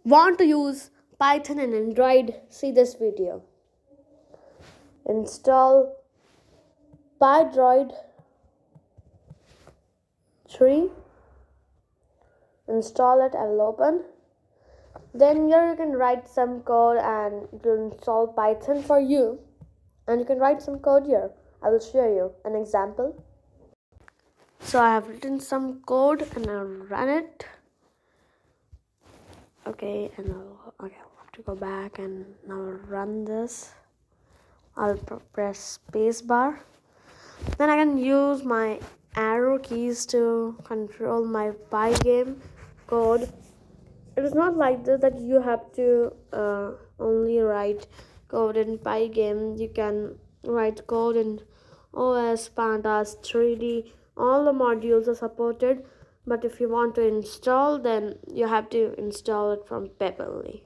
Want to use Python and Android? See this video. Install PyDroid 3. Install it. I will open. Then here you can write some code and it will install Python for you. And you can write some code here. I will show you an example. So I have written some code and I'll run it. Okay, and I'll have to go back and now run this. I'll press spacebar. Then I can use my arrow keys to control my Pygame code. It is not like this that you have to only write code in Pygame. You can write code in OS, Pandas, 3D. All the modules are supported. But if you want to install, then you have to install it from Pebblely.